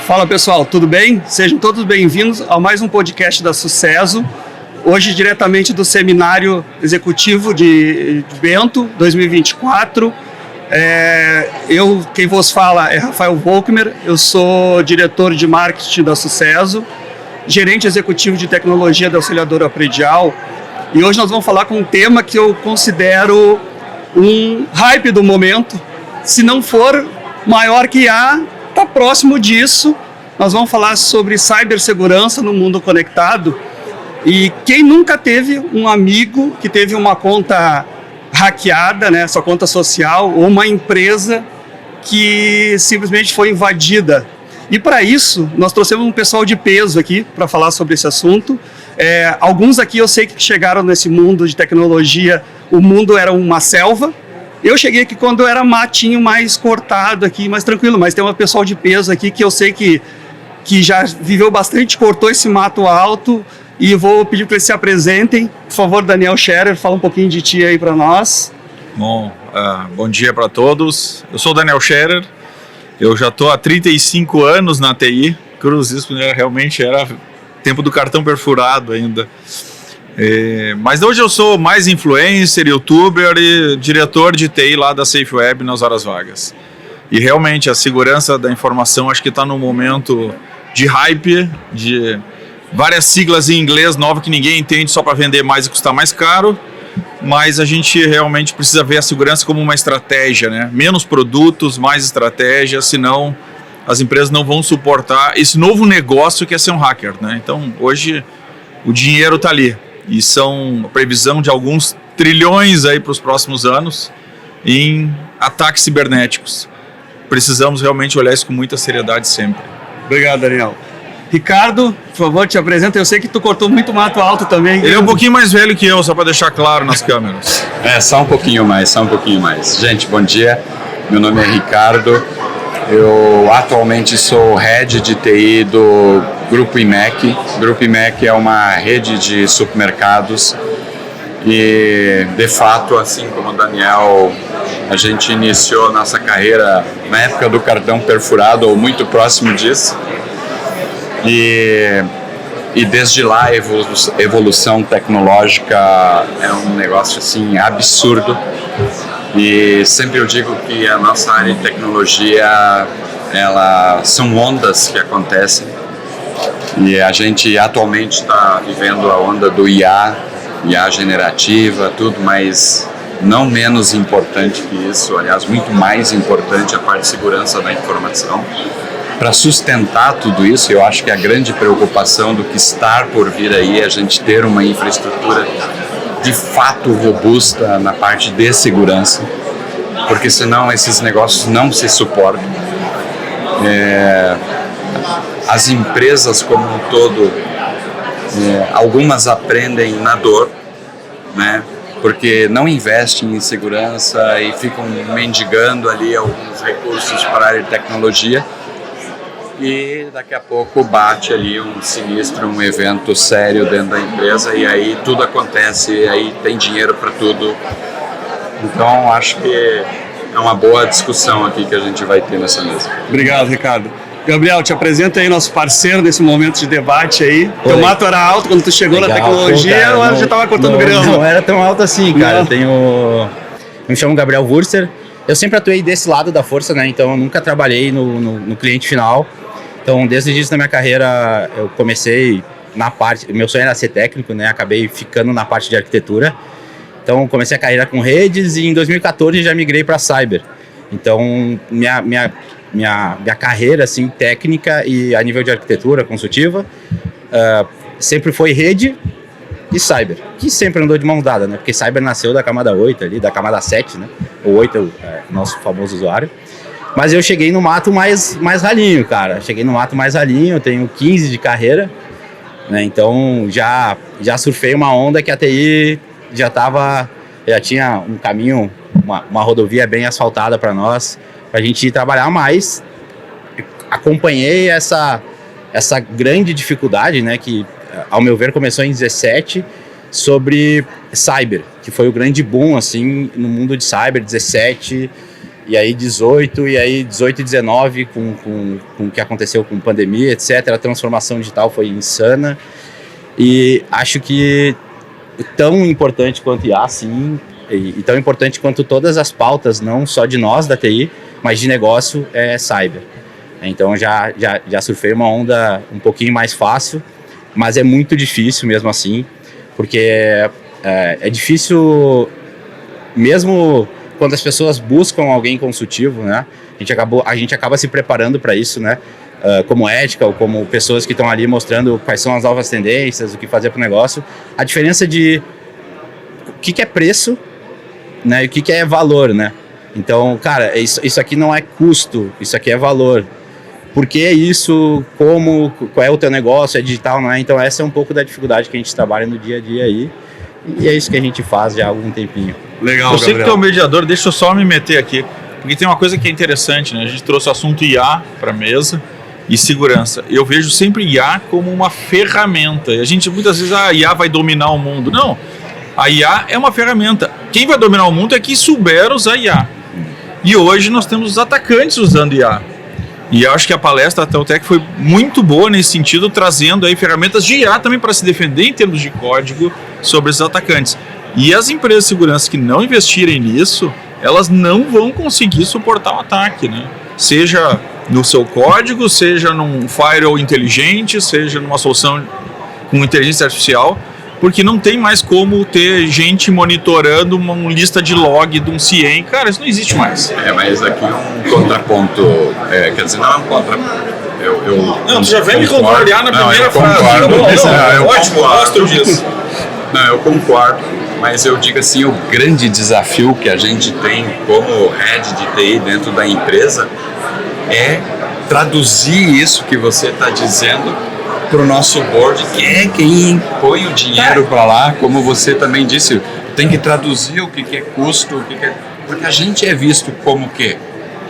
Fala pessoal, tudo bem? Sejam todos bem-vindos a mais um podcast da Sucesso. Hoje diretamente do Seminário Executivo de Bento 2024. Quem vos fala é Rafael Volkmer, eu sou diretor de marketing da Sucesso, gerente executivo de tecnologia da Auxiliadora Predial, e hoje nós vamos falar com um tema que eu considero um hype do momento. Se não for maior que IA, está próximo disso. Nós vamos falar sobre cibersegurança no mundo conectado. E quem nunca teve um amigo que teve uma conta hackeada, né, sua conta social, ou uma empresa que simplesmente foi invadida? E para isso, nós trouxemos um pessoal de peso aqui para falar sobre esse assunto. Alguns aqui eu sei que chegaram nesse mundo de tecnologia, o mundo era uma selva. Eu cheguei aqui quando era matinho mais cortado aqui, mais tranquilo, mas tem um pessoal de peso aqui que eu sei que já viveu bastante, cortou esse mato alto, e vou pedir para eles se apresentem. Por favor, Daniel Scherer, fala um pouquinho de ti aí para nós. Bom dia para todos. Eu sou o Daniel Scherer, eu já estou há 35 anos na TI, isso realmente era tempo do cartão perfurado ainda. Mas hoje eu sou mais influencer, youtuber e diretor de TI lá da Safe Web nas horas vagas. E realmente a segurança da informação acho que está num momento de hype, de várias siglas em inglês novas que ninguém entende só para vender mais e custar mais caro, mas a gente realmente precisa ver a segurança como uma estratégia, né? Menos produtos, mais estratégia, senão as empresas não vão suportar esse novo negócio que é ser um hacker, né? Então hoje o dinheiro está ali e são a previsão de alguns trilhões aí para os próximos anos em ataques cibernéticos. Precisamos realmente olhar isso com muita seriedade sempre. Obrigado, Daniel. Ricardo, por favor, te apresenta. Eu sei que tu cortou muito mato alto também. Ele é um pouquinho mais velho que eu, só para deixar claro nas câmeras. Só um pouquinho mais. Gente, bom dia. Meu nome é Ricardo. Eu atualmente sou head de TI do Grupo IMEC. O Grupo IMEC é uma rede de supermercados e, de fato, assim como o Daniel, a gente iniciou nossa carreira na época do cartão perfurado ou muito próximo disso. E desde lá a evolução tecnológica é um negócio assim absurdo. E sempre eu digo que a nossa área de tecnologia, são ondas que acontecem. E a gente atualmente está vivendo a onda do IA generativa, tudo, mas não menos importante que isso, aliás, muito mais importante a parte de segurança da informação. Para sustentar tudo isso, eu acho que a grande preocupação do que está por vir aí é a gente ter uma infraestrutura de fato robusta na parte de segurança, porque senão esses negócios não se suportam. As empresas como um todo, algumas aprendem na dor, né? Porque não investem em segurança e ficam mendigando ali alguns recursos para a área de tecnologia. E daqui a pouco bate ali um sinistro, um evento sério dentro da empresa e aí tudo acontece, e aí tem dinheiro para tudo. Então acho que é uma boa discussão aqui que a gente vai ter nessa mesa. Obrigado, Ricardo. Gabriel, te apresenta aí nosso parceiro nesse momento de debate aí. Teu mato era alto quando tu chegou. Legal, na tecnologia, ou já estava cortando grama? Não era tão alto assim, cara. Eu me chamo Gabriel Wurster. Eu sempre atuei desse lado da força, né? Então eu nunca trabalhei no cliente final. Então, desde o início da minha carreira, eu comecei na parte... Meu sonho era ser técnico, né? Acabei ficando na parte de arquitetura. Então, comecei a carreira com redes e em 2014 já migrei para cyber. Então, minha carreira, assim, técnica e a nível de arquitetura consultiva, sempre foi rede e cyber, que sempre andou de mão dada, né? Porque cyber nasceu da camada 8 ali, da camada 7, né? O 8 é o nosso famoso usuário. Mas eu cheguei no mato mais ralinho, cara. Eu tenho 15 de carreira, né? Então já surfei uma onda que a TI já tinha um caminho, uma rodovia bem asfaltada para nós, para a gente ir trabalhar mais. Acompanhei essa grande dificuldade, né? Que, ao meu ver, começou em 17, sobre cyber, que foi o grande boom, assim, no mundo de cyber, 17... e aí 18, e aí 18 e 19 com o que aconteceu com pandemia, etc. A transformação digital foi insana, e acho que tão importante quanto IA, sim, e tão importante quanto todas as pautas, não só de nós da TI, mas de negócio, é cyber. Então já surfei uma onda um pouquinho mais fácil, mas é muito difícil mesmo assim, porque é difícil mesmo quando as pessoas buscam alguém consultivo, né? A gente acaba se preparando para isso, né? Como ética ou como pessoas que estão ali mostrando quais são as novas tendências, o que fazer para o negócio. A diferença de o que é preço, né? E o que é valor, né? Então, cara, isso aqui não é custo, isso aqui é valor. Por que isso? Qual é o teu negócio? É digital, não é? Então essa é um pouco da dificuldade que a gente trabalha no dia a dia aí. E é isso que a gente faz já há algum tempinho. Legal, Você que é o mediador, deixa eu só me meter aqui. Porque tem uma coisa que é interessante, né? A gente trouxe o assunto IA para a mesa e segurança. Eu vejo sempre IA como uma ferramenta. E a gente muitas vezes, a IA vai dominar o mundo. Não, a IA é uma ferramenta. Quem vai dominar o mundo é quem souber usar IA. E hoje nós temos os atacantes usando IA. E eu acho que a palestra da Teltec foi muito boa nesse sentido, trazendo aí ferramentas de IA também para se defender em termos de código sobre esses atacantes. E as empresas de segurança que não investirem nisso, elas não vão conseguir suportar o ataque, né? Seja no seu código, seja num firewall inteligente, seja numa solução com inteligência artificial, porque não tem mais como ter gente monitorando uma lista de log de um CIEM. Cara, isso não existe mais. Mas aqui é um contraponto, quer dizer, não é um contraponto. Não, tu já vem me contrariar na primeira frase. Ótimo, eu gosto disso. Não, eu concordo, mas eu digo assim, o grande desafio que a gente tem como head de TI dentro da empresa é traduzir isso que você está dizendo para o nosso board, que é quem põe o dinheiro para lá, como você também disse, tem que traduzir o que é custo, o que é... porque a gente é visto como o quê?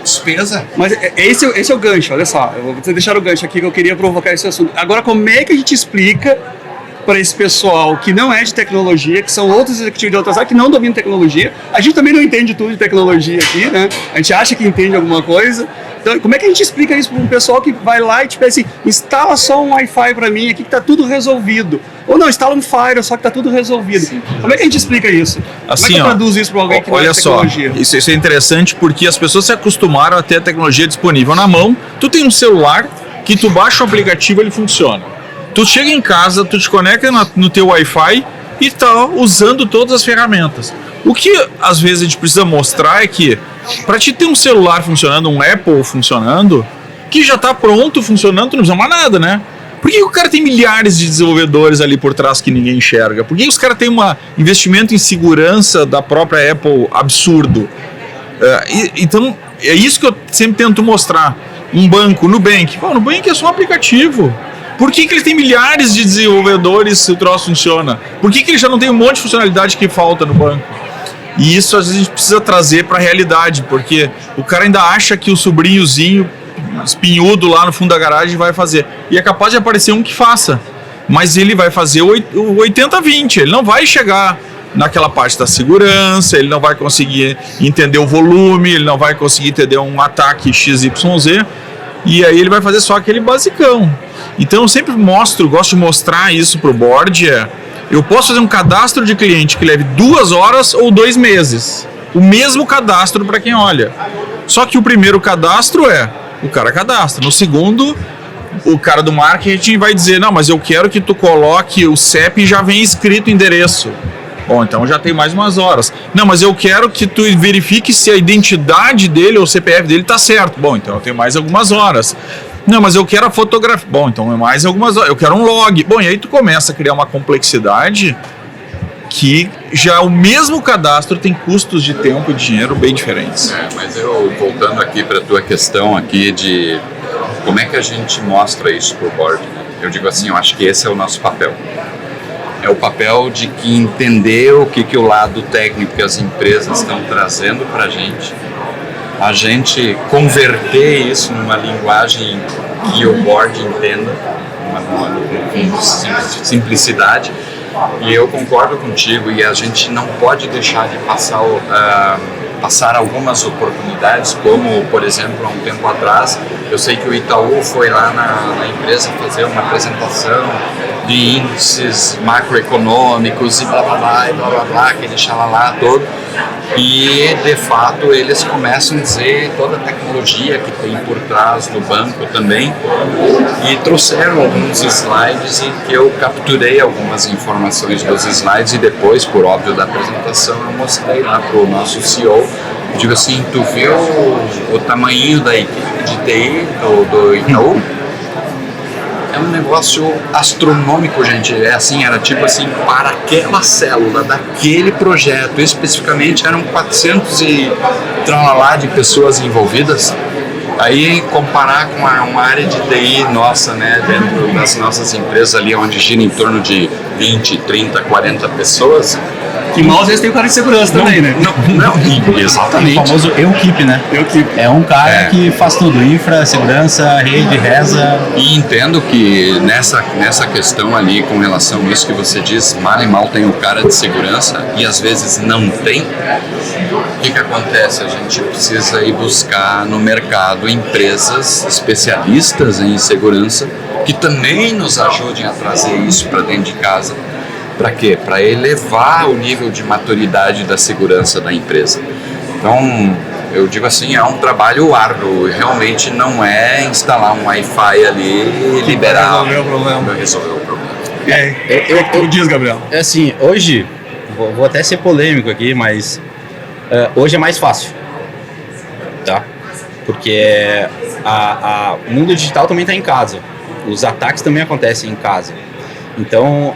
Despesa. Mas esse é o gancho, olha só, eu vou deixar o gancho aqui que eu queria provocar esse assunto. Agora, como é que a gente explica para esse pessoal que não é de tecnologia, que são outros executivos de outras áreas que não dominam tecnologia? A gente também não entende tudo de tecnologia aqui, né? A gente acha que entende alguma coisa. Então, como é que a gente explica isso para um pessoal que vai lá e tipo assim, instala só um Wi-Fi para mim aqui que está tudo resolvido? Ou não, instala um Firewall só que está tudo resolvido. Sim. Como é que a gente explica isso? Assim, como é que eu traduzo isso para alguém que não é de tecnologia? Olha só, isso é interessante porque as pessoas se acostumaram a ter a tecnologia disponível na mão. Tu tem um celular que tu baixa o aplicativo e ele funciona. Tu chega em casa, tu te conecta no teu Wi-Fi e tá usando todas as ferramentas. O que às vezes a gente precisa mostrar é que para te ter um celular funcionando, um Apple funcionando, que já está pronto, funcionando, tu não precisa mais nada, né? Por que o cara tem milhares de desenvolvedores ali por trás que ninguém enxerga? Por que os caras têm um investimento em segurança da própria Apple absurdo? Então, é isso que eu sempre tento mostrar. Um banco, Nubank. O Nubank é só um aplicativo. Por que ele tem milhares de desenvolvedores se o troço funciona? Por que ele já não tem um monte de funcionalidade que falta no banco? E isso às vezes a gente precisa trazer para a realidade, porque o cara ainda acha que o sobrinhozinho espinhudo lá no fundo da garagem vai fazer. E é capaz de aparecer um que faça, mas ele vai fazer o 80-20, ele não vai chegar naquela parte da segurança, ele não vai conseguir entender o volume, ele não vai conseguir entender um ataque XYZ, e aí ele vai fazer só aquele basicão. Então eu sempre gosto de mostrar isso pro board, eu posso fazer um cadastro de cliente que leve 2 horas ou 2 meses. O mesmo cadastro para quem olha. Só que o primeiro cadastro o cara cadastra. No segundo, o cara do marketing vai dizer, não, mas eu quero que tu coloque o CEP e já vem escrito o endereço. Bom, então já tem mais umas horas. Não, mas eu quero que tu verifique se a identidade dele ou o CPF dele tá certo. Bom, então eu tenho mais algumas horas. Não, mas eu quero a fotografia. Bom, então é mais algumas horas. Eu quero um log. Bom, e aí tu começa a criar uma complexidade que já o mesmo cadastro tem custos de tempo e dinheiro bem diferentes. Mas eu, voltando aqui para a tua questão aqui de como é que a gente mostra isso pro board, né? Eu digo assim, eu acho que esse é o nosso papel. É o papel de que entender o que o lado técnico que as empresas estão trazendo para a gente converter isso numa linguagem que o board entenda, com simplicidade. E eu concordo contigo, e a gente não pode deixar de passar passar algumas oportunidades, como, por exemplo, há um tempo atrás, eu sei que o Itaú foi lá na empresa fazer uma apresentação de índices macroeconômicos e blá blá blá, e blá blá blá, aquele xalalá todo. E, de fato, eles começam a dizer toda a tecnologia que tem por trás do banco também. E trouxeram alguns slides em que eu capturei algumas informações dos slides e depois, por óbvio, da apresentação, eu mostrei lá para o nosso CEO. Eu digo assim, tu viu o tamanho da equipe de TI do Itaú? É um negócio astronômico, gente. É assim, era tipo assim, para aquela célula daquele projeto, especificamente eram 400 e tralalá de pessoas envolvidas. Aí comparar com uma área de TI nossa, né, dentro das nossas empresas ali, onde gira em torno de 20, 30, 40 pessoas. Que mal às vezes tem o cara de segurança também, né? Não, exatamente. O famoso eu-keep, né? Eu-keep. É um cara que faz tudo, infra, segurança, rede, reza. E entendo que nessa questão ali, com relação a isso que você diz, mal e mal tem o cara de segurança e às vezes não tem. O que acontece? A gente precisa ir buscar no mercado empresas especialistas em segurança que também nos ajudem a trazer isso para dentro de casa. Para quê? Para elevar o nível de maturidade da segurança da empresa. Então, eu digo assim, é um trabalho árduo. Realmente não é instalar um Wi-Fi ali e liberar. Resolver o problema. Resolver o problema. Eu diz, Gabriel. É assim, hoje, vou até ser polêmico aqui, mas hoje é mais fácil, tá? Porque o mundo digital também está em casa. Os ataques também acontecem em casa. Então,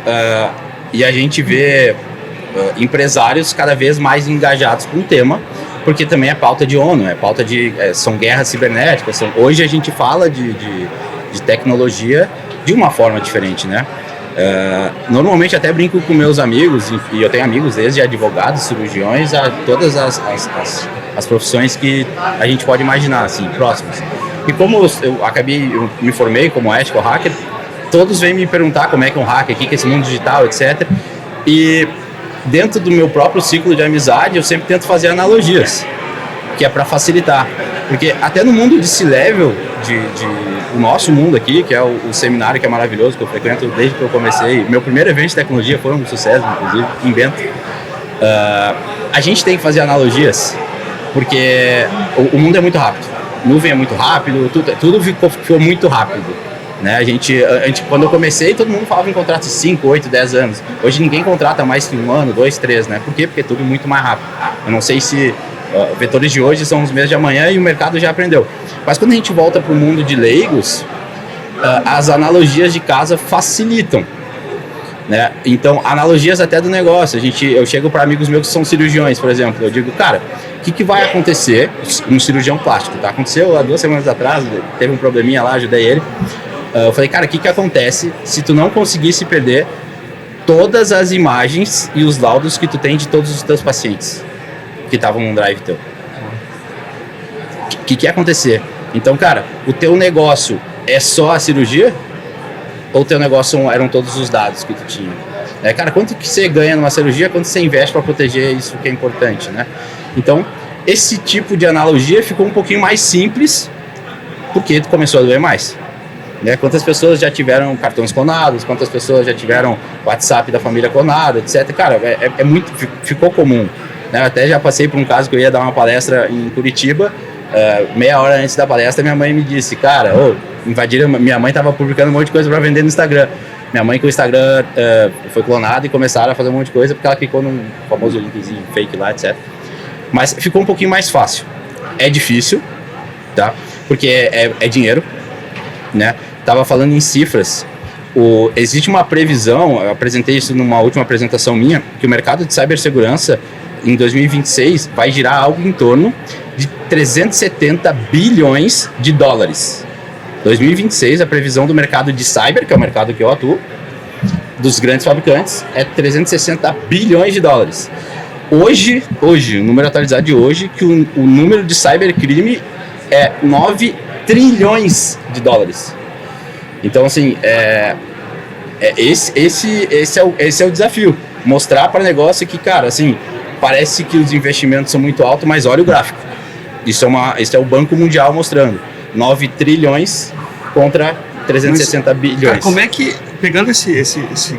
e a gente vê empresários cada vez mais engajados com o tema, porque também é pauta de ONU, são guerras cibernéticas. Hoje a gente fala de tecnologia de uma forma diferente, né? Normalmente até brinco com meus amigos, e eu tenho amigos desde advogados, cirurgiões, a todas as profissões que a gente pode imaginar, assim, próximas. E como eu me formei como ethical hacker, todos vêm me perguntar como é que é um hacker, o que é esse mundo digital, etc. E dentro do meu próprio ciclo de amizade, eu sempre tento fazer analogias, que é para facilitar. Porque até no mundo de C-Level, o nosso mundo aqui, que é o seminário que é maravilhoso, que eu frequento desde que eu comecei, meu primeiro evento de tecnologia foi um sucesso, inclusive, em Bento. A gente tem que fazer analogias, porque o mundo é muito rápido. Nuvem é muito rápido, tudo ficou muito rápido. Né? A gente, quando eu comecei, todo mundo falava em contratos de 5, 8, 10 anos. Hoje ninguém contrata mais que 1 ano, 2, 3, né? Por quê? Porque é tudo muito mais rápido. Eu não sei se vetores de hoje são os mesmos de amanhã e o mercado já aprendeu. Mas quando a gente volta para o mundo de leigos, as analogias de casa facilitam. Né? Então, analogias até do negócio. Eu chego para amigos meus que são cirurgiões, por exemplo. Eu digo, cara, o que vai acontecer? Um cirurgião plástico, tá? Aconteceu há 2 semanas atrás, teve um probleminha lá, ajudei ele. Eu falei, cara, o que acontece se tu não conseguisse perder todas as imagens e os laudos que tu tem de todos os teus pacientes que estavam num drive teu? O que ia acontecer? Então, cara, o teu negócio é só a cirurgia? Ou o teu negócio eram todos os dados que tu tinha? Cara, quanto que você ganha numa cirurgia, quanto você investe para proteger isso que é importante, né? Então, esse tipo de analogia ficou um pouquinho mais simples porque tu começou a doer mais. Né? Quantas pessoas já tiveram cartões clonados, quantas pessoas já tiveram WhatsApp da família clonado, etc. Cara, ficou comum. Né? Eu até já passei por um caso que eu ia dar uma palestra em Curitiba, meia hora antes da palestra minha mãe me disse, cara, invadiram, minha mãe estava publicando um monte de coisa para vender no Instagram. Minha mãe que o Instagram foi clonado e começaram a fazer um monte de coisa porque ela clicou num famoso linkzinho fake lá, etc. Mas ficou um pouquinho mais fácil. É difícil, tá? Porque é dinheiro. Né? Tava falando em cifras. Existe uma previsão, eu apresentei isso numa última apresentação minha, que o mercado de cibersegurança em 2026 vai girar algo em torno de 370 bilhões de dólares. 2026, a previsão do mercado de cyber, que é o mercado que eu atuo, dos grandes fabricantes, é 360 bilhões de dólares. Hoje, o número atualizado de hoje, que o número de cybercrime é 9 trilhões de dólares. Então, assim, esse é o desafio. Mostrar para o negócio que, cara, assim, parece que os investimentos são muito altos, mas olha o gráfico. Isso é o Banco Mundial mostrando. 9 trilhões contra 360 bilhões. Cara, como é que, pegando esse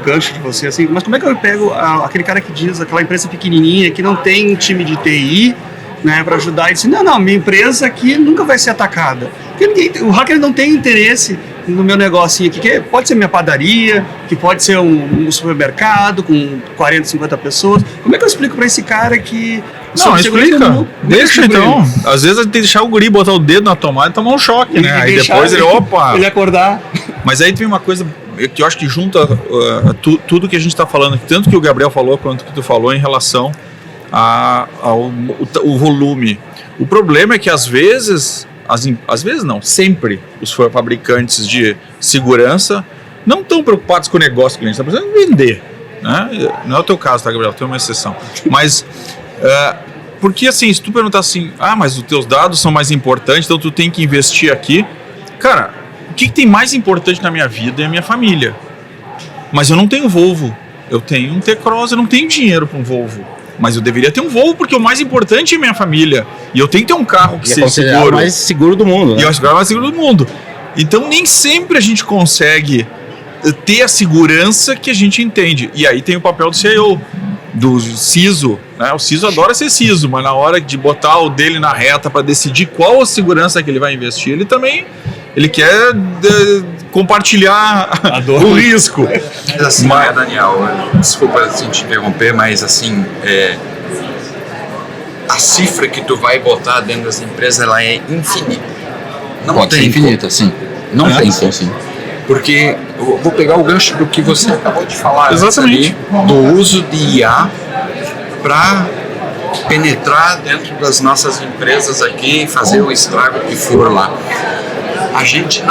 gancho de você, assim, mas como é que eu pego aquele cara que diz, aquela empresa pequenininha que não tem time de TI, né, para ajudar, e diz, não, minha empresa aqui nunca vai ser atacada. Porque o hacker não tem interesse no meu negocinho aqui, que pode ser minha padaria, que pode ser um supermercado com 40, 50 pessoas. Como é que eu explico para esse cara que... Não, explica. Deixa então. Às vezes a gente tem que deixar o guri botar o dedo na tomada e tomar um choque, né? Aí depois ele acordar. Mas aí tem uma coisa que eu acho que junta tudo que a gente está falando aqui, tanto que o Gabriel falou quanto que tu falou em relação ao volume. O problema é que às vezes não, sempre os fabricantes de segurança não estão preocupados com o negócio que a gente está precisando vender, né? Não é o teu caso, tá, Gabriel? Tem uma exceção. Mas porque assim, se tu perguntar assim, mas os teus dados são mais importantes, então tu tem que investir aqui. Cara, o que tem mais importante na minha vida é a minha família. Mas eu não tenho Volvo, eu tenho um T-Cross, eu não tenho dinheiro para um Volvo. Mas eu deveria ter um Volvo, porque o mais importante é minha família. E eu tenho que ter um carro que seja seguro. O mais seguro do mundo, né? E eu acho que é o mais seguro do mundo. Então nem sempre a gente consegue ter a segurança que a gente entende. E aí tem o papel do CIO, do CISO, né? O CISO adora ser CISO, mas na hora de botar o dele na reta para decidir qual a segurança que ele vai investir, ele quer compartilhar o risco. Mas assim, Daniel, desculpa assim, te interromper, mas assim, a cifra que tu vai botar dentro dessa empresa, ela é infinita. Não pode tem ser infinita, sim. Não tem sim, sim. Porque eu vou pegar o gancho do que você acabou de falar. Exatamente. Ali, do uso de IA para penetrar dentro das nossas empresas aqui e fazer o estrago que for lá. A gente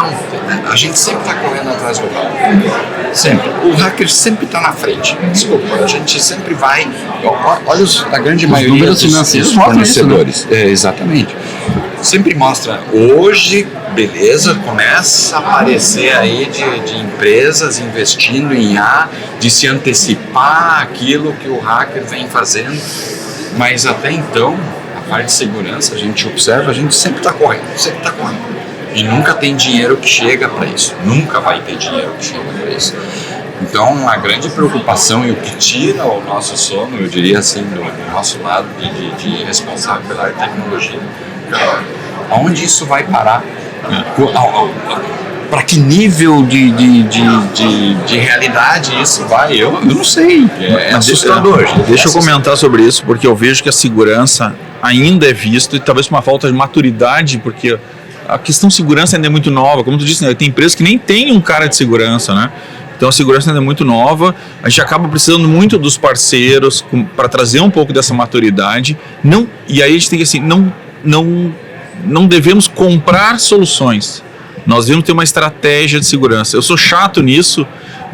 sempre está correndo atrás do hacker. Sempre. O hacker sempre está na frente. Desculpa, a gente sempre vai. Olha a grande maioria dos fornecedores. Isso, né? Exatamente. Sempre mostra. Hoje, beleza, começa a aparecer aí de empresas investindo em IA, de se antecipar aquilo que o hacker vem fazendo. Mas até então, a parte de segurança, a gente observa, a gente sempre está correndo, sempre está correndo. E nunca tem dinheiro que chega para isso. Nunca vai ter dinheiro que chega para isso. Então, a grande preocupação e o que tira o nosso sono, eu diria assim, do nosso lado de responsável pela área de tecnologia, aonde isso vai parar? Para que nível de realidade isso vai? Eu não sei. É assustador. Deixa eu comentar sobre isso, porque eu vejo que a segurança ainda é vista, e talvez por uma falta de maturidade, porque a questão de segurança ainda é muito nova. Como tu disse, né, tem empresas que nem tem um cara de segurança, né? Então a segurança ainda é muito nova. A gente acaba precisando muito dos parceiros para trazer um pouco dessa maturidade. E aí a gente tem que assim, não devemos comprar soluções. Nós devemos ter uma estratégia de segurança. Eu sou chato nisso,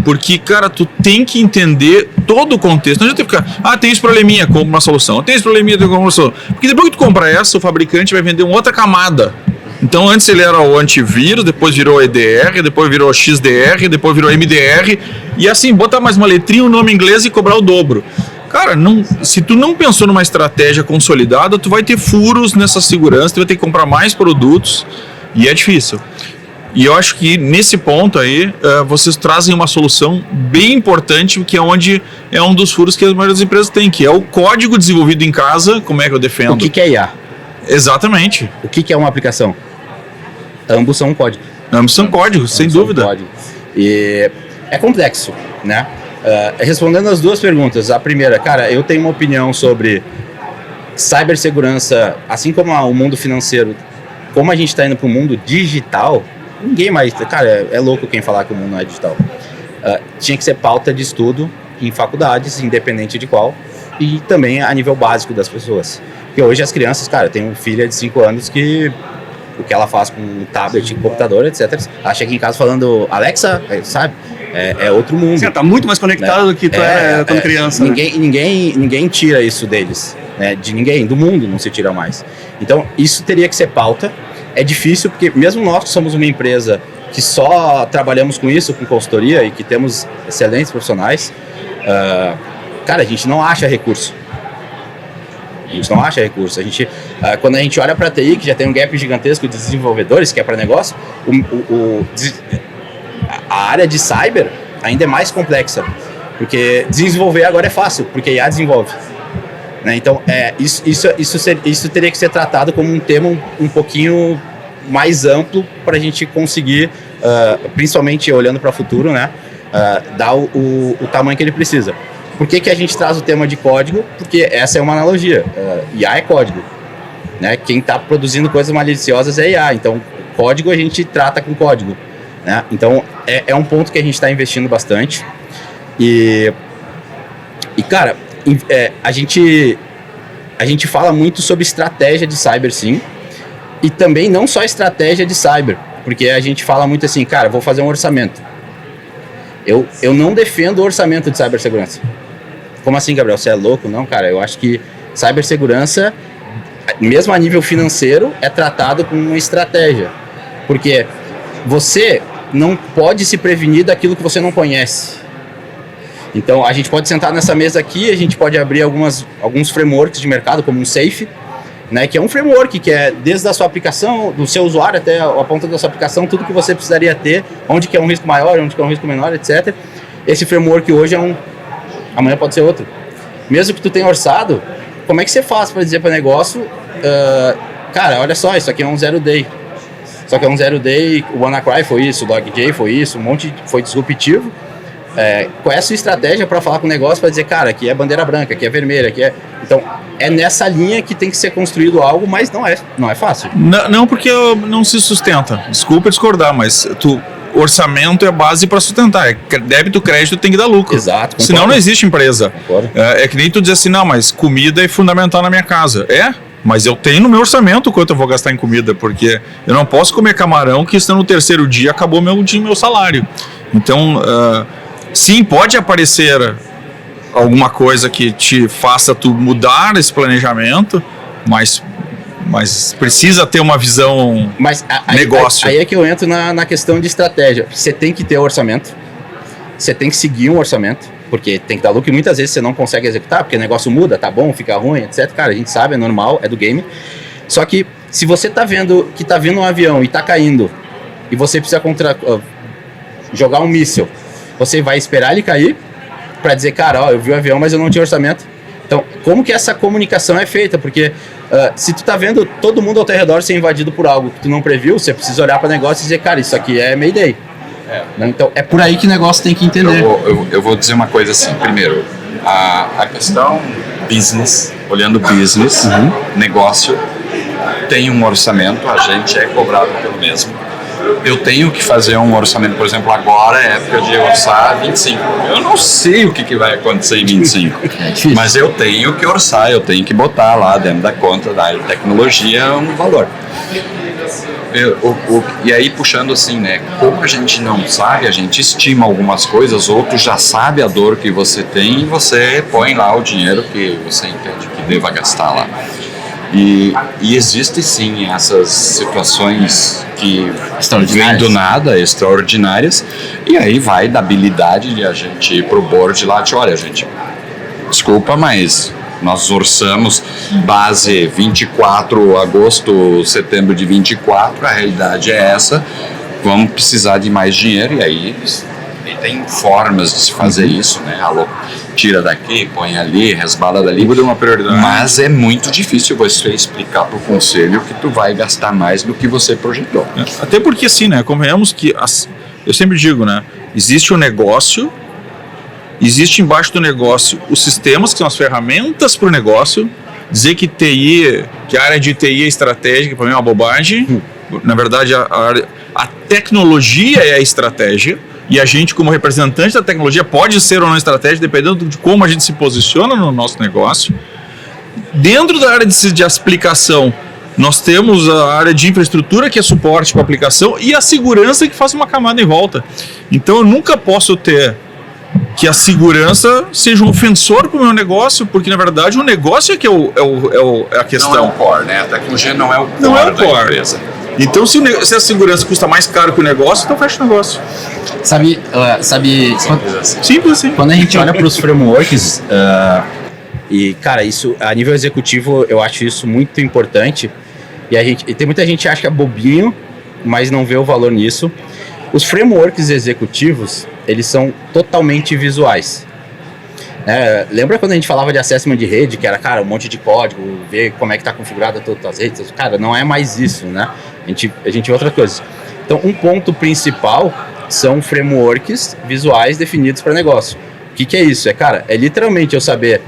porque, cara, tu tem que entender todo o contexto. Não adianta ficar, tem esse probleminha, compra uma solução. Tem esse probleminha, compra uma solução. Porque depois que tu compra essa, o fabricante vai vender uma outra camada. Então antes ele era o antivírus, depois virou EDR, depois virou XDR, depois virou MDR, e assim, botar mais uma letrinha, um nome inglês e cobrar o dobro. Cara, se tu não pensou numa estratégia consolidada, tu vai ter furos nessa segurança, tu vai ter que comprar mais produtos, e é difícil. E eu acho que nesse ponto aí, vocês trazem uma solução bem importante, que é onde é um dos furos que a maioria das empresas tem, que é o código desenvolvido em casa. Como é que eu defendo? O que é IA? Exatamente. O que é uma aplicação? Ambos são código. Ambos são códigos, sem dúvida. Código. E é complexo, né? Respondendo as duas perguntas. A primeira, cara, eu tenho uma opinião sobre cibersegurança, assim como o mundo financeiro. Como a gente está indo para o mundo digital, ninguém mais... Cara, é louco quem falar que o mundo não é digital. Tinha que ser pauta de estudo em faculdades, independente de qual, e também a nível básico das pessoas. Porque hoje as crianças, cara, tem uma filha de 5 anos que o que ela faz com um tablet, computador, etc. Ela chega em casa falando, Alexa, sabe? É outro mundo. Você tá muito mais conectado do que tu era quando criança. Ninguém tira isso deles, né? De ninguém, do mundo não se tira mais. Então, isso teria que ser pauta. É difícil, porque mesmo nós que somos uma empresa que só trabalhamos com isso, com consultoria, e que temos excelentes profissionais, cara, a gente não acha recurso. A gente não acha recurso. Quando a gente olha para a TI, que já tem um gap gigantesco de desenvolvedores, que é para negócio, a área de cyber ainda é mais complexa. Porque desenvolver agora é fácil, porque a IA desenvolve. Né? Então, isso teria que ser tratado como um tema um pouquinho mais amplo para a gente conseguir, principalmente olhando para o futuro, né? Dar o tamanho que ele precisa. Por que a gente traz o tema de código? Porque essa é uma analogia. IA é código. Né? Quem está produzindo coisas maliciosas é IA. Então, código a gente trata com código. Né? Então, é um ponto que a gente está investindo bastante. E cara, a gente fala muito sobre estratégia de cyber, sim. E também não só estratégia de cyber. Porque a gente fala muito assim, cara, vou fazer um orçamento. Eu não defendo o orçamento de cibersegurança. Como assim, Gabriel? Você é louco? Não, cara, eu acho que cibersegurança, mesmo a nível financeiro, é tratado como uma estratégia. Porque você não pode se prevenir daquilo que você não conhece. Então, a gente pode sentar nessa mesa aqui, a gente pode abrir alguns frameworks de mercado, como um Safe, né, que é um framework que é desde a sua aplicação, do seu usuário até a ponta da sua aplicação, tudo que você precisaria ter, onde que é um risco maior, onde que é um risco menor, etc. Esse framework hoje amanhã pode ser outro. Mesmo que tu tenha orçado, como é que você faz para dizer para o negócio, cara, olha só, isso aqui é um zero day. Só que é um zero day, o WannaCry foi isso, o DogJ foi isso, um monte foi disruptivo. Qual é a sua estratégia para falar com o negócio, para dizer, cara, aqui é bandeira branca, aqui é vermelha, aqui é... Então, é nessa linha que tem que ser construído algo, mas não é fácil. Não, porque não se sustenta. Desculpa discordar, mas orçamento é a base para sustentar. Débito, crédito tem que dar lucro. Exato. Concordo. Senão não existe empresa. É que nem tu dizer assim, não, mas comida é fundamental na minha casa. Mas eu tenho no meu orçamento quanto eu vou gastar em comida, porque eu não posso comer camarão que no terceiro dia acabou meu salário. Então, sim, pode aparecer alguma coisa que te faça tu mudar esse planejamento, mas precisa ter uma visão negócio. Aí é que eu entro na questão de estratégia. Você tem que ter orçamento, você tem que seguir um orçamento, porque tem que dar lucro e muitas vezes você não consegue executar, porque o negócio muda, tá bom, fica ruim, etc. Cara, a gente sabe, é normal, é do game. Só que se você tá vendo que tá vindo um avião e tá caindo, e você precisa jogar um míssil, você vai esperar ele cair para dizer, cara, eu vi o avião, mas eu não tinha orçamento. Então, como que essa comunicação é feita? Porque se tu tá vendo todo mundo ao teu redor ser invadido por algo que tu não previu, você precisa olhar para o negócio e dizer, cara, isso aqui é Mayday. Então, é por aí que o negócio tem que entender. Eu vou dizer uma coisa assim, primeiro, a questão business, olhando business, negócio, tem um orçamento, a gente é cobrado pelo mesmo. Eu tenho que fazer um orçamento, por exemplo, agora é época de orçar 25. Eu não sei o que vai acontecer em 25, mas eu tenho que orçar, eu tenho que botar lá dentro da conta da tecnologia um valor. E aí, puxando assim, né, como a gente não sabe, a gente estima algumas coisas, outros já sabe a dor que você tem e você põe lá o dinheiro que você entende que deva gastar lá. E existem sim essas situações que vêm do nada, extraordinárias, e aí vai da habilidade de a gente ir pro board lá de, olha, gente, desculpa, mas nós orçamos base 24 agosto, setembro de 24, a realidade é essa, vamos precisar de mais dinheiro, e aí tem formas de se fazer isso, né? Tira daqui, põe ali, resbala dali. Muda uma prioridade. Mas é muito difícil você explicar pro conselho que tu vai gastar mais do que você projetou. Até porque assim, né? Convenhamos que, eu sempre digo, né? Existe o negócio, existe embaixo do negócio os sistemas, que são as ferramentas para o negócio. Dizer que a área de TI é estratégica, para mim é uma bobagem. Na verdade, a tecnologia é a estratégia. E a gente, como representante da tecnologia, pode ser ou não estratégia, dependendo de como a gente se posiciona no nosso negócio. Dentro da área de aplicação, nós temos a área de infraestrutura, que é suporte para a aplicação, e a segurança, que faz uma camada em volta. Então, eu nunca posso ter que a segurança seja um ofensor para o meu negócio, porque, na verdade, o negócio é que é a questão. Não é o core, né? A tecnologia não é o core da empresa. Então, se a segurança custa mais caro que o negócio, então fecha o negócio. Sabe Simples assim. Quando a gente olha para os frameworks, E, cara, isso, a nível executivo, eu acho isso muito importante. E tem muita gente que acha que é bobinho, mas não vê o valor nisso. Os frameworks executivos, eles são totalmente visuais. Lembra quando a gente falava de assessment de rede, que era, cara, um monte de código, ver como é que está configurada todas as redes? Cara, não é mais isso, né? A gente vê outras coisas. Então, um ponto principal são frameworks visuais definidos para negócio. O que é isso? É literalmente eu saber,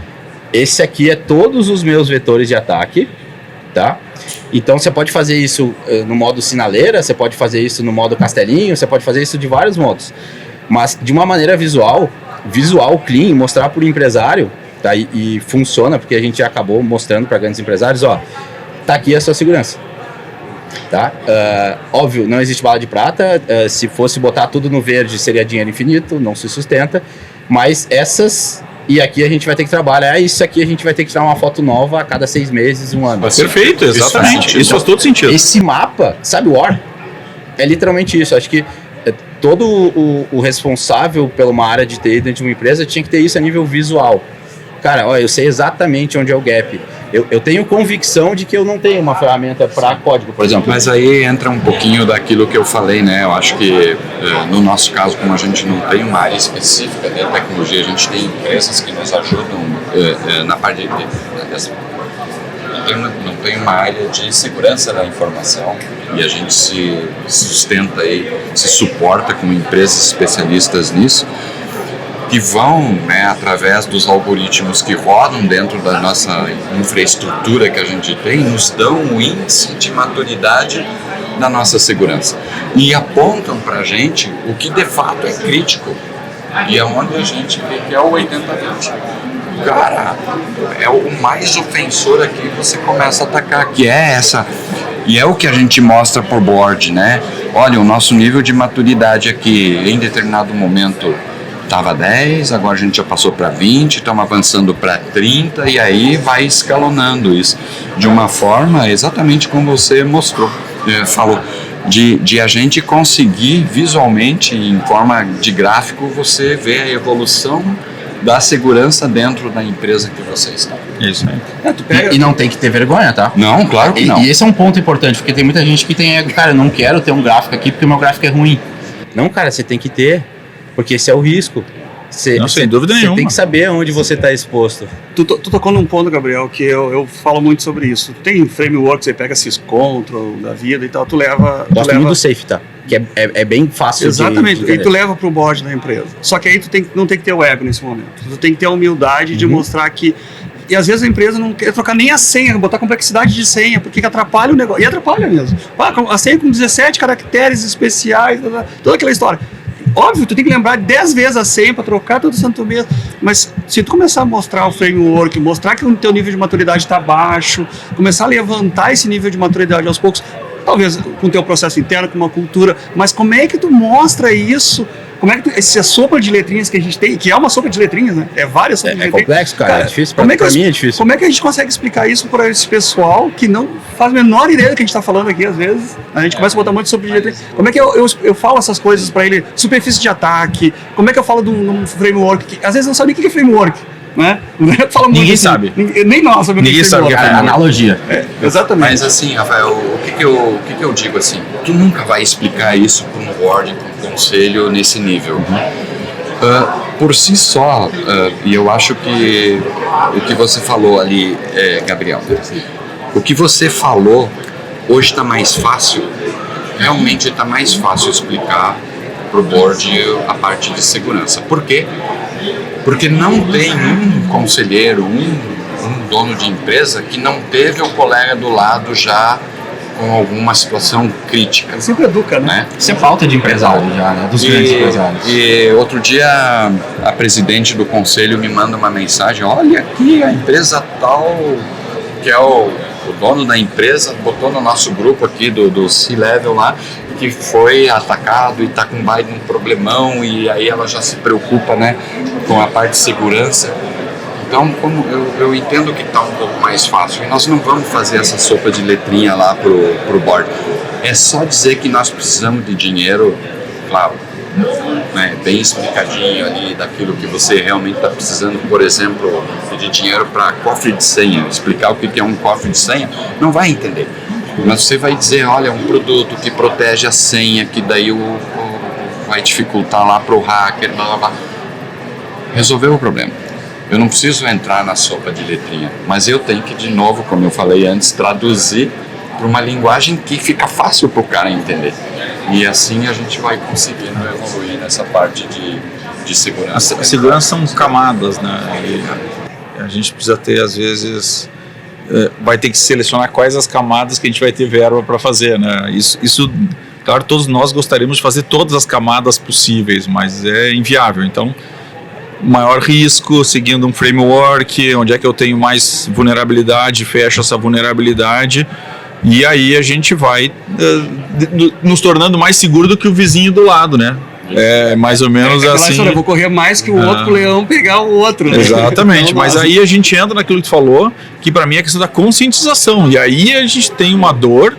esse aqui é todos os meus vetores de ataque, tá? Então, você pode fazer isso no modo sinaleira, você pode fazer isso no modo castelinho, você pode fazer isso de vários modos. Mas, de uma maneira visual clean, mostrar para o empresário, tá? E funciona, porque a gente já acabou mostrando para grandes empresários, ó, tá aqui a sua segurança. Tá? Óbvio, não existe bala de prata, se fosse botar tudo no verde seria dinheiro infinito, não se sustenta, mas e aqui a gente vai ter que trabalhar, isso aqui a gente vai ter que tirar uma foto nova a cada 6 meses, 1 ano. Perfeito, exatamente, isso faz todo sentido. Esse mapa, sabe o War? É literalmente isso, acho que todo o responsável pela uma área de TI dentro de uma empresa tinha que ter isso a nível visual. Cara, eu sei exatamente onde é o gap. Eu tenho convicção de que eu não tenho uma ferramenta para código, por exemplo. Mas aí entra um pouquinho daquilo que eu falei, né? Eu acho que no nosso caso, como a gente não tem uma área específica de tecnologia, a gente tem empresas que nos ajudam na parte de não tem uma área de segurança da informação e a gente se sustenta aí, se suporta com empresas especialistas nisso, que vão, né, através dos algoritmos que rodam dentro da nossa infraestrutura que a gente tem, nos dão o índice de maturidade da nossa segurança e apontam para a gente o que de fato é crítico e é onde a gente vê que é o 80-20. Cara, é o mais ofensor aqui, você começa a atacar, que é essa, e é o que a gente mostra por board, né? Olha, o nosso nível de maturidade aqui, em determinado momento, estava 10, agora a gente já passou para 20, estamos avançando para 30 e aí vai escalonando isso de uma forma exatamente como você mostrou, falou, de a gente conseguir visualmente, em forma de gráfico, você ver a evolução da segurança dentro da empresa que você está. Isso aí. E não tem que ter vergonha, tá? Não, claro que não. E esse é um ponto importante, porque tem muita gente que tem ego, cara, eu não quero ter um gráfico aqui porque o meu gráfico é ruim. Não, cara, você tem que ter, porque esse é o risco. Não, sem dúvida nenhuma. Você tem que saber onde você está exposto. Tu tocou num ponto, Gabriel, que eu falo muito sobre isso. Tem framework, você pega Syscontrol da vida e tal, tu leva... Gosto muito do Safe, tá? Que é bem fácil. Exatamente, e tu leva pro board da empresa. Só que aí não tem que ter o ego nesse momento. Tu tem que ter a humildade de mostrar que... E às vezes a empresa não quer trocar nem a senha, botar complexidade de senha, porque atrapalha o negócio. E atrapalha mesmo. A senha com 17 caracteres especiais, toda aquela história. Óbvio, tu tem que lembrar 10 vezes a senha para trocar todo santo mês, mas se tu começar a mostrar o framework, mostrar que o teu nível de maturidade está baixo, começar a levantar esse nível de maturidade aos poucos, talvez com o teu processo interno, com uma cultura, mas como é que tu mostra isso? Como é que essa sopa de letrinhas que a gente tem, que é uma sopa de letrinhas, né? É várias sopas de letrinhas. É complexo, cara, é difícil, pra mim é difícil. Como é que a gente consegue explicar isso para esse pessoal que não faz a menor ideia do que a gente está falando aqui, às vezes? A gente começa a botar muito sopa de letrinhas. Como é que eu falo essas coisas para ele? Superfície de ataque, como é que eu falo de um framework que às vezes não sabe nem o que é framework, né? Fala muito ninguém assim, sabe. Nem nós sabemos ninguém sabe o que é framework. Analogia. Exatamente. Mas assim, Rafael, o que eu digo assim? Tu nunca vai explicar isso para um board, para um conselho nesse nível. Por si só, e eu acho que o que você falou ali, Gabriel, o que você falou hoje está mais fácil, realmente está mais fácil explicar para o board a parte de segurança. Por quê? Porque não tem um conselheiro, um dono de empresa que não teve o colega do lado já com alguma situação crítica. Sempre educa, né? Isso é falta de empresário já, né? Dos grandes empresários. E outro dia a presidente do conselho me manda uma mensagem, olha aqui a empresa tal, que é o dono da empresa, botou no nosso grupo aqui do C-Level lá, que foi atacado e está com um problemão, e aí ela já se preocupa, né, com a parte de segurança. Então, como eu entendo que está um pouco mais fácil, e nós não vamos fazer essa sopa de letrinha lá pro board. É só dizer que nós precisamos de dinheiro, claro, né? bem explicadinho ali daquilo que você realmente está precisando, por exemplo, pedir dinheiro para cofre de senha, explicar o que é um cofre de senha, não vai entender. Mas você vai dizer, olha, um produto que protege a senha, que daí vai dificultar lá para o hacker, blá blá blá. Resolveu o problema. Eu não preciso entrar na sopa de letrinha, mas eu tenho que, de novo, como eu falei antes, traduzir para uma linguagem que fica fácil para o cara entender. E assim a gente vai conseguindo evoluir nessa parte de segurança. A segurança são camadas, né? E a gente precisa ter, às vezes, vai ter que selecionar quais as camadas que a gente vai ter verba para fazer, né? Isso, claro, todos nós gostaríamos de fazer todas as camadas possíveis, mas é inviável. Então, maior risco, seguindo um framework, onde é que eu tenho mais vulnerabilidade, fecho essa vulnerabilidade. E aí a gente vai nos tornando mais seguro do que o vizinho do lado, né? É mais ou menos assim. Eu vou correr mais que o outro, pro leão pegar o outro. Né? Exatamente, então, mas aí a gente entra naquilo que tu falou, que para mim é a questão da conscientização. E aí a gente tem uma dor,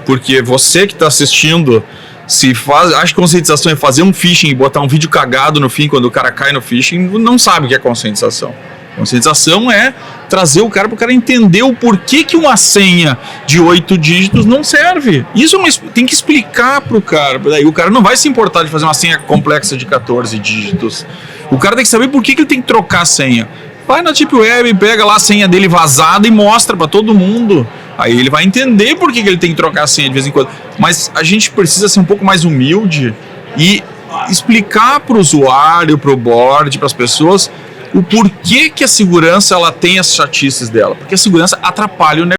porque você que está assistindo, acha que conscientização é fazer um phishing e botar um vídeo cagado no fim quando o cara cai no phishing, não sabe o que é conscientização. Conscientização é trazer o cara para o cara entender o porquê que uma senha de 8 dígitos não serve. Isso tem que explicar para o cara. Daí o cara não vai se importar de fazer uma senha complexa de 14 dígitos. O cara tem que saber por que ele tem que trocar a senha. Vai na Deep Web, pega lá a senha dele vazada e mostra para todo mundo. Aí ele vai entender por que ele tem que trocar a senha de vez em quando. Mas a gente precisa ser um pouco mais humilde e explicar para o usuário, para o board, para as pessoas, o porquê que a segurança ela tem as chatices dela. Porque a segurança atrapalha o negócio.